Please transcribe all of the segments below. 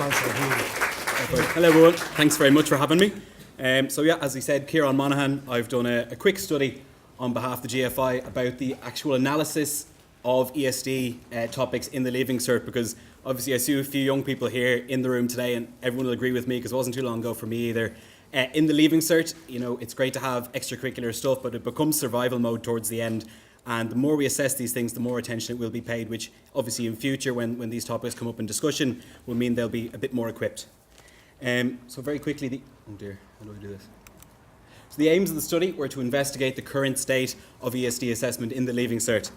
Hello everyone, thanks very much for having me. As he said, CIARAN MONAHAN, I've done a quick study on behalf of the GFI about the actual analysis of ESD topics in the Leaving Cert, because obviously I see a few young people here in the room today and everyone will agree with me because it wasn't too long ago for me either. In the Leaving Cert, you know, it's great to have extracurricular stuff, but it becomes survival mode towards the end. And the more we assess these things, the more attention it will be paid, which obviously in future, when these topics come up in discussion, will mean they'll be a bit more equipped. So very quickly, oh dear, how do I do this? So the aims of the study were to investigate the current state of ESD assessment in the Leaving Cert.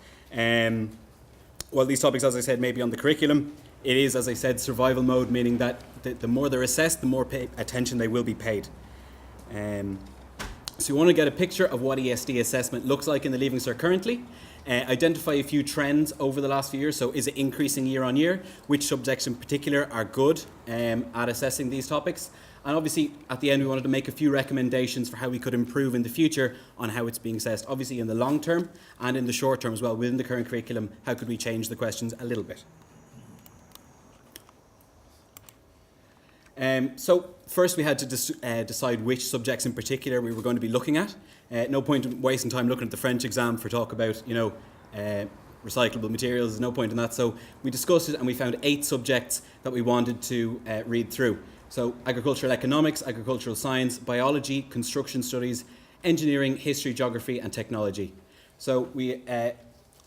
While these topics, as I said, may be on the curriculum, it is, as I said, survival mode, meaning that the more they're assessed, the more attention they will be paid. So you want to get a picture of what ESD assessment looks like in the Leaving Cert currently. Identify a few trends over the last few years. So is it increasing year on year? Which subjects in particular are good at assessing these topics? And obviously at the end we wanted to make a few recommendations for how we could improve in the future on how it's being assessed. Obviously in the long term and in the short term as well, within the current curriculum, how could we change the questions a little bit? So first we had to decide which subjects in particular we were going to be looking at. No point in wasting time looking at the French exam for talk about, recyclable materials. There's no point in that. So we discussed it and we found 8 subjects that we wanted to read through. So agricultural economics, agricultural science, biology, construction studies, engineering, history, geography and technology. So we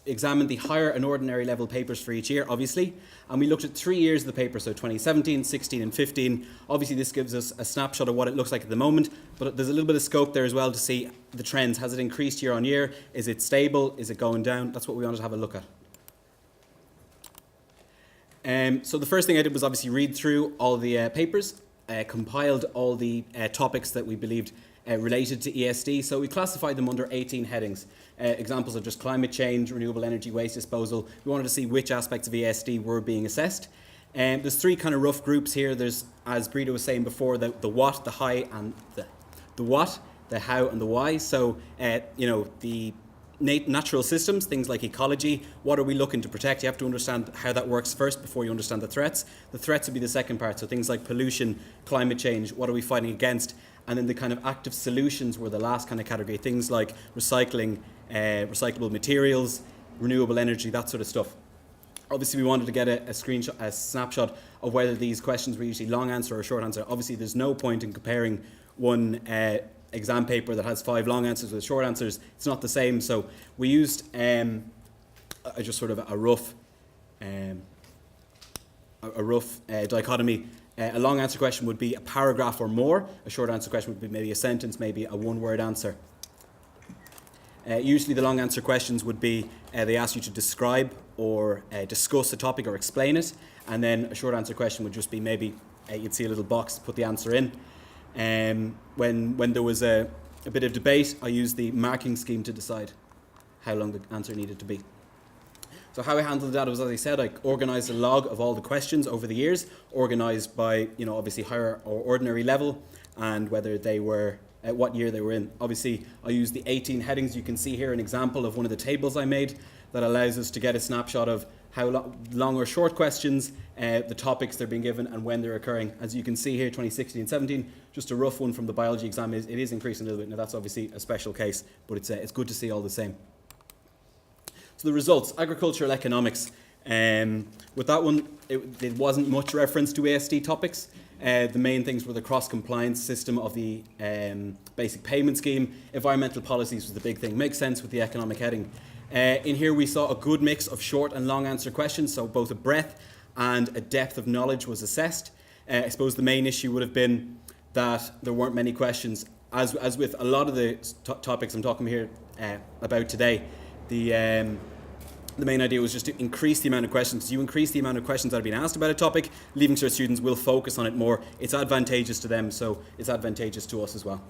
examined the higher and ordinary level papers for each year, obviously, and we looked at 3 years of the paper, so 2017, 16 and 15. Obviously this gives us a snapshot of what it looks like at the moment, but there's a little bit of scope there as well to see the trends. Has it increased year on year? Is it stable? Is it going down? That's what we wanted to have a look at. So the first thing I did was obviously read through all the papers, compiled all the topics that we believed related to ESD. So we classified them under 18 headings. Examples of just climate change, renewable energy, waste disposal. We wanted to see which aspects of ESD were being assessed. There's 3 kind of rough groups here. There's, as Brito was saying before, the what, the how, and the what, the how, and the why. So, the natural systems, things like ecology. What are we looking to protect? You have to understand how that works first before you understand the threats. The threats would be the second part. So things like pollution, climate change. What are we fighting against? And then the kind of active solutions were the last kind of category. Things like recycling, recyclable materials, renewable energy, that sort of stuff. Obviously, we wanted to get a snapshot of whether these questions were usually long answer or short answer. Obviously, there's no point in comparing one exam paper that has 5 long answers with short answers. It's not the same. So we used just sort of a rough dichotomy. A long answer question would be a paragraph or more. A short answer question would be maybe a sentence, maybe a one-word answer. Usually the long answer questions would be, they ask you to describe or discuss a topic or explain it. And then a short answer question would just be maybe, you'd see a little box to put the answer in. When there was a bit of debate, I used the marking scheme to decide how long the answer needed to be. So how I handled that was, as I said, I organised a log of all the questions over the years, organised by, obviously higher or ordinary level, and whether they were, what year they were in. Obviously, I used the 18 headings. You can see here an example of one of the tables I made that allows us to get a snapshot of how long or short questions, the topics they're being given, and when they're occurring. As you can see here, 2016 and 17, just a rough one from the biology exam. It is increasing a little bit. Now that's obviously a special case, but it's good to see all the same. So the results, agricultural economics. With that one, it wasn't much reference to ASD topics. The main things were the cross-compliance system of the basic payment scheme. Environmental policies was the big thing. Makes sense with the economic heading. In here we saw a good mix of short and long answer questions, so both a breadth and a depth of knowledge was assessed. I suppose the main issue would have been that there weren't many questions. As with a lot of the topics I'm talking here about today, the main idea was just to increase the amount of questions. As you increase the amount of questions that are being asked about a topic, Leaving Cert students will focus on it more. It's advantageous to them, so it's advantageous to us as well.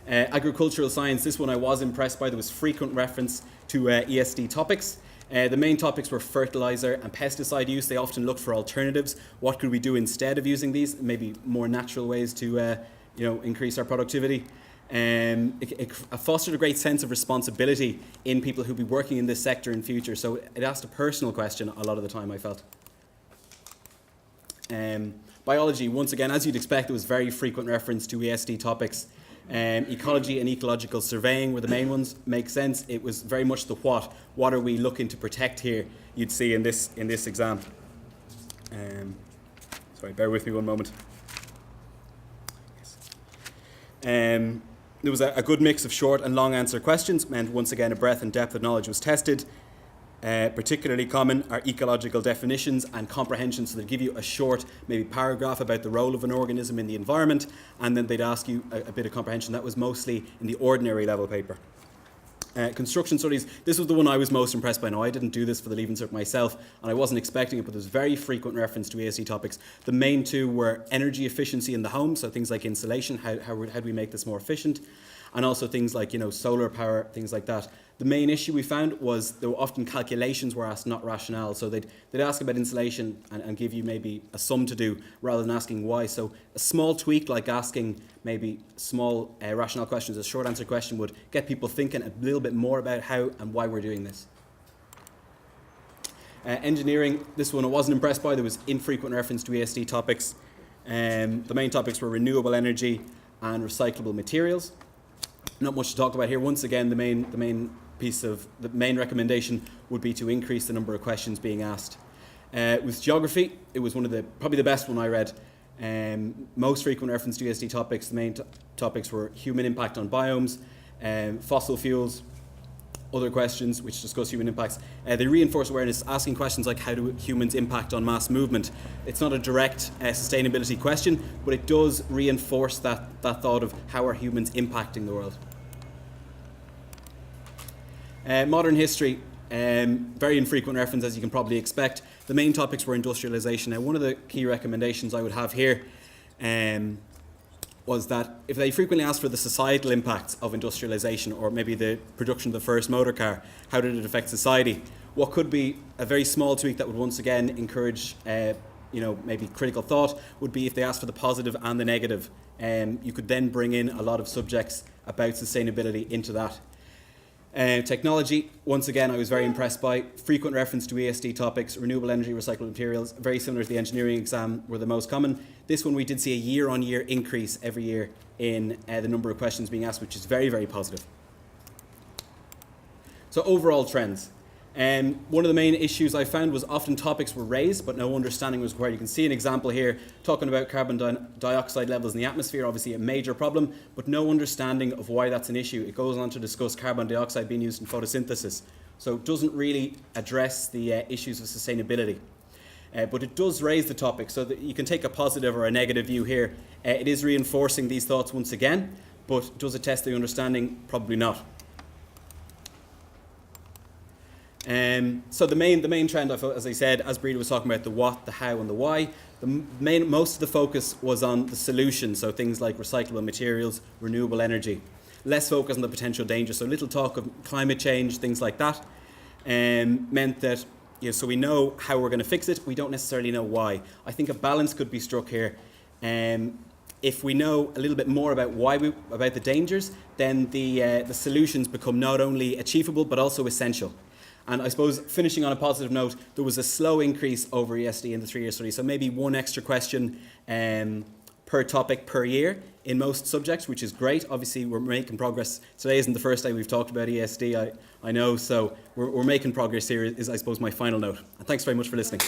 Agricultural science, this one I was impressed by. There was frequent reference to ESD topics. The main topics were fertilizer and pesticide use. They often looked for alternatives. What could we do instead of using these? Maybe more natural ways to increase our productivity. It fostered a great sense of responsibility in people who'll be working in this sector in future. So it asked a personal question a lot of the time, I felt. Biology, once again, as you'd expect, there was very frequent reference to ESD topics. Ecology and ecological surveying were the main ones. Makes sense. It was very much the what. What are we looking to protect here? You'd see in this exam. Sorry, bear with me one moment. There was a good mix of short and long answer questions, meant once again a breadth and depth of knowledge was tested. Particularly common are ecological definitions and comprehension, so they'd give you a short, maybe paragraph about the role of an organism in the environment, and then they'd ask you a bit of comprehension. That was mostly in the ordinary level paper. Construction studies, this was the one I was most impressed by. Now, I didn't do this for the Leaving Cert myself, and I wasn't expecting it, but there's very frequent reference to ESD topics. The main two were energy efficiency in the home, so things like insulation, how do we make this more efficient, and also things like, solar power, things like that. The main issue we found was there were often calculations were asked, not rationale. So they'd ask about insulation and give you maybe a sum to do rather than asking why. So a small tweak like asking maybe small rationale questions, a short answer question would get people thinking a little bit more about how and why we're doing this. Engineering, this one I wasn't impressed by. There was infrequent reference to ESD topics. The main topics were renewable energy and recyclable materials. Not much to talk about here. Once again, the main recommendation would be to increase the number of questions being asked. With geography, it was probably the best one I read. Most frequent reference to ESD topics. The main topics were human impact on biomes, fossil fuels, other questions which discuss human impacts. They reinforce awareness, asking questions like how do humans impact on mass movement. It's not a direct sustainability question, but it does reinforce that thought of how are humans impacting the world. Modern history, very infrequent reference as you can probably expect. The main topics were industrialization. Now, one of the key recommendations I would have here was that if they frequently asked for the societal impacts of industrialization or maybe the production of the first motor car, how did it affect society? What could be a very small tweak that would once again encourage maybe critical thought would be if they asked for the positive and the negative. You could then bring in a lot of subjects about sustainability into that. Technology, once again, I was very impressed by. Frequent reference to ESD topics, renewable energy, recyclable materials, very similar to the engineering exam, were the most common. This one we did see a year-on-year increase every year in the number of questions being asked, which is very, very positive. So overall trends. One of the main issues I found was often topics were raised, but no understanding was required. You can see an example here talking about carbon dioxide levels in the atmosphere, obviously a major problem, but no understanding of why that's an issue. It goes on to discuss carbon dioxide being used in photosynthesis. So it doesn't really address the issues of sustainability. But it does raise the topic, so that you can take a positive or a negative view here. It is reinforcing these thoughts once again, but does it test the understanding? Probably not. So the main trend, as I said, as Breda was talking about the what, the how and the why, most of the focus was on the solution, so things like recyclable materials, renewable energy. Less focus on the potential dangers, so little talk of climate change, things like that, meant that so we know how we're going to fix it, we don't necessarily know why. I think a balance could be struck here. If we know a little bit more about about the dangers, then the solutions become not only achievable but also essential. And I suppose, finishing on a positive note, there was a slow increase over ESD in the 3-year study. So maybe one extra question per topic per year in most subjects, which is great. Obviously, we're making progress. Today isn't the first day we've talked about ESD, I know. So we're making progress here is, I suppose, my final note. And thanks very much for listening.